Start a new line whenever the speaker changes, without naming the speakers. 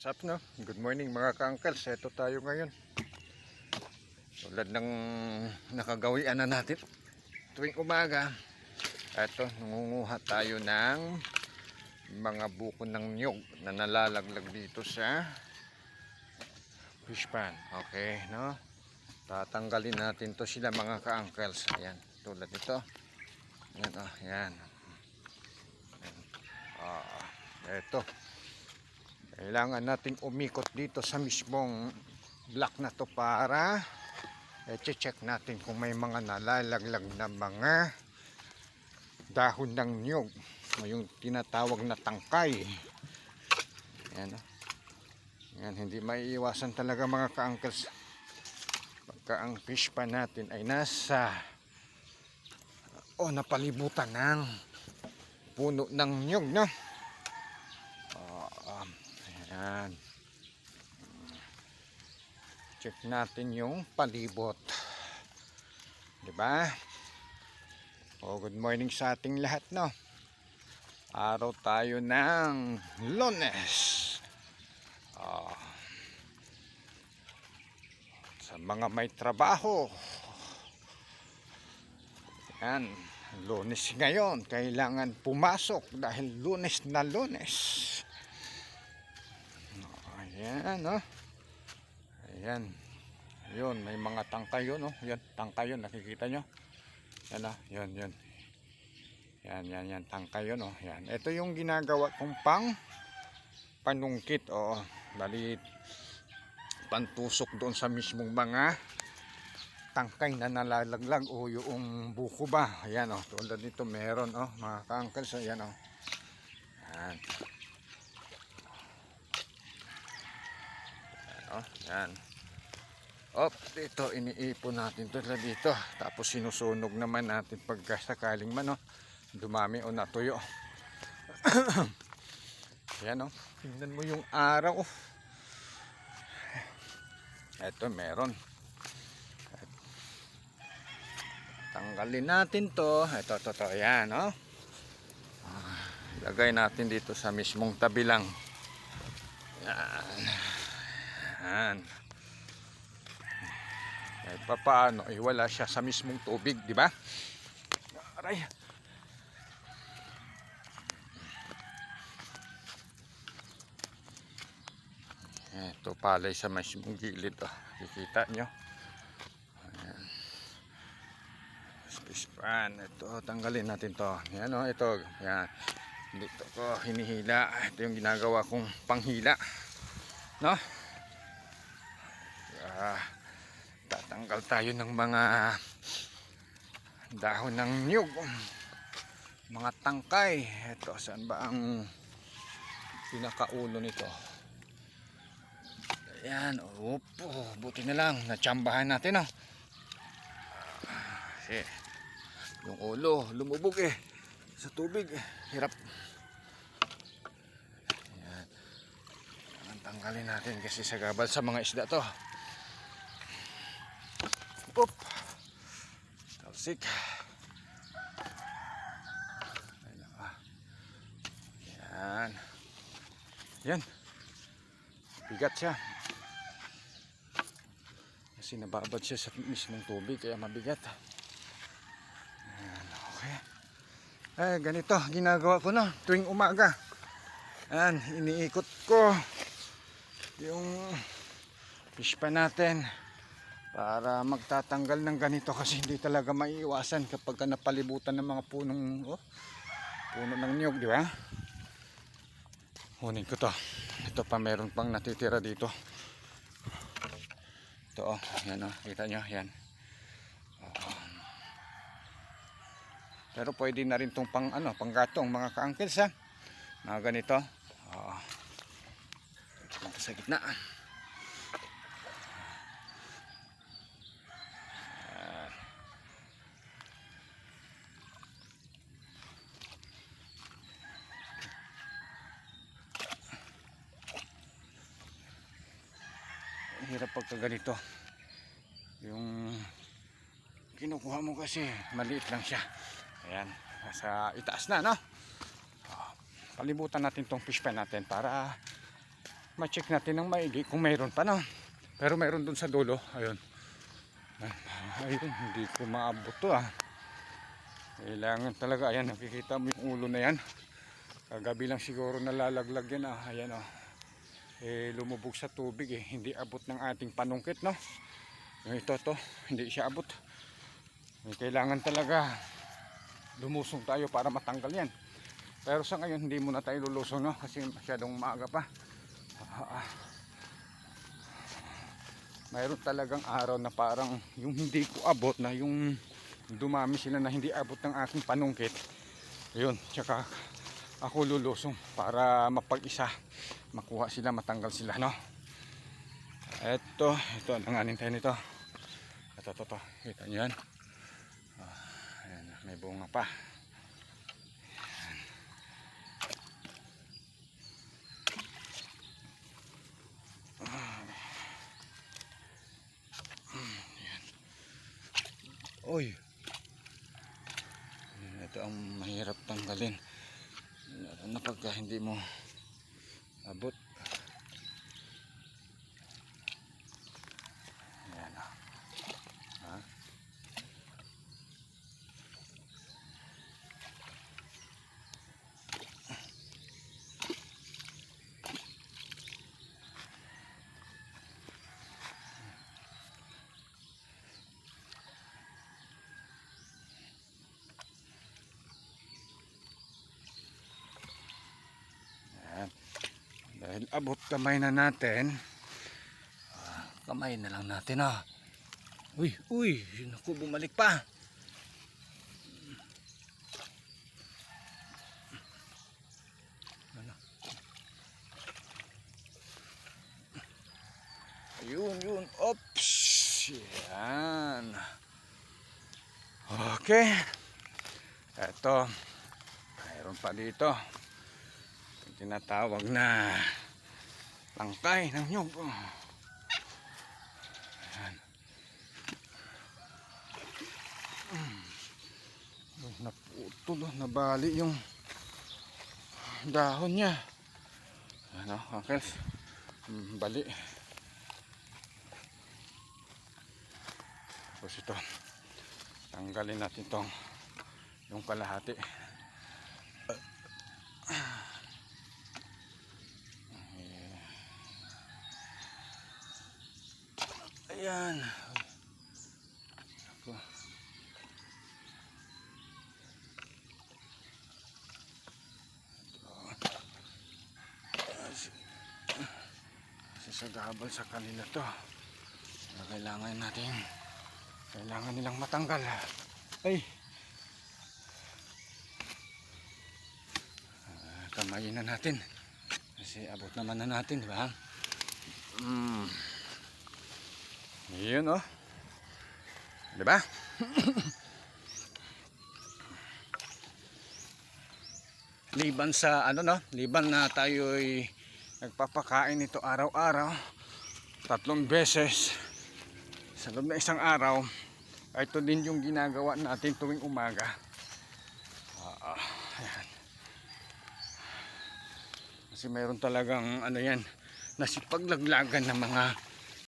Sup no? Good morning mga ka-uncles. Ito tayo ngayon. Tulad ng nakagawian na natin tuwing umaga. Ito, nangunguha tayo ng mga buko ng niyog na nalalaglag dito sa fish pan. Okay, no? Tatanggalin natin to sila mga ka-uncles. Ayan, tulad nito. Ayan, oh, ayan. Ito. Kailangan nating umikot dito sa mismong block na to para check natin kung may mga nalalaglag na mga dahon ng niyog o yung tinatawag na tangkay. Ayan, ayan, hindi maiiwasan talaga mga ka-uncles pagka ang fish pan natin ay nasa napalibutan ng puno ng niyog, no? Ayan. Check natin yung palibot. Diba? Good morning sa ating lahat, no? Araw tayo ng Lunes. Sa mga may trabaho. Ayan. Lunes ngayon. Kailangan pumasok dahil Lunes na Lunes. Ayan, no? Ayan. Yun, may mga tangkay yun, no? Yan, tangkay yun, nakikita nyo? Yan, no? Yun. Yan, tangkay yun, no? Yan. Ito yung ginagawa kong panungkit, bali, pantusok doon sa mismong mga tangkay na nalalaglag o yung buko ba. Ayan, tulad nito meron, mga ka-uncles. Ayan, Ayan. Yan. Dito iniipon natin tulad dito. Tapos sinusunog naman natin pagka sakaling man dumami o natuyo. Yan, tingnan mo yung araw. Ito meron. Tanggalin natin to. Ito. Yan, lagay natin dito sa mismong tabi lang. Yan. Kahit pa paano, wala siya sa mismong tubig, di ba? Aray. Ito palay sa mismong gilid, kikita nyo. Ayan. Fish pan. Ito, tanggalin natin to. Yan, ito. Yan. Dito ko hinihila. Ito yung ginagawa kong panghila. No? Tatanggal tayo ng mga dahon ng niyog, mga tangkay. Ito, saan ba ang pinakaulo nito? Ayan, buti na lang natsambahan natin, kasi yung ulo lumubog sa tubig, hirap. Ayan, tanggalin natin kasi sagabal sa mga isda to. Talsik. Yan. Bigat siya. Kasi nababad siya sa mismong tubig kaya mabigat. Ayan, okay. Ganito ginagawa ko tuwing umaga. Ayan, iniikot ko yung fish pan natin para magtatanggal ng ganito kasi hindi talaga maiiwasan kapag napalibutan ng mga puno ng niyog, di ba? Kunin ko to. Ito pa, meron pang natitira dito. Ito, yan, kita nyo, yan. Pero pwede na rin tong panggatong mga ka-uncles, mga ganito. Sa gitna. Hirap pagka ganito, yung kinukuha mo kasi maliit lang siya. Ayan, nasa itaas na, palibutan natin tong fish pan natin para ma-check natin ng maigi kung mayroon pa, no? Pero mayroon dun sa dulo. Ayun. Ayun, hindi ko maabot to Kailangan talaga. Ayan, nakikita mo yung ulo na yan. Kagabi lang siguro nalalaglag yan. Ayan lumubog sa tubig Hindi abot ng ating panungkit, no? Ito hindi siya abot. Kailangan talaga lumusong tayo para matanggal yan. Pero sa ngayon hindi muna tayo lulusong, no? Kasi masyadong maaga pa. Mayroon talagang araw na parang yung hindi ko abot, na yung dumami sila na hindi abot ng aking panungkit. Ayun, tsaka ako lulusong para mapag-isa, makuha sila, matanggal sila, no? Ito langanin tayo nito. Ito, kita nyo yan. Ayan, may bunga pa. Uy, ito ang mahirap tanggalin na pagka hindi mo abot. Ayan Dahil abot kamay na natin, kamay na lang natin Uy, naku, bumalik pa. Yun, oops, yan. Okay, eto, mayroon pa dito yung tinatawag na langkay ng nyug. Ayan. Naputol, nabali yung dahon niya. Ano, uncles? Bali. Tapos ito, tanggalin natin tong yung kalahati. Ayan. Sasagabal sa kanila to. Kailangan nilang matanggal. Ay. Kamayin na natin. Kasi abot naman na natin, di ba? Yun di ba? Liban sa liban na tayo'y nagpapakain ito araw-araw, 3 beses sa loob ng isang araw, ito din yung ginagawa natin tuwing umaga. Ayan. Kasi mayroon talagang yan, nasipaglaglagan ng mga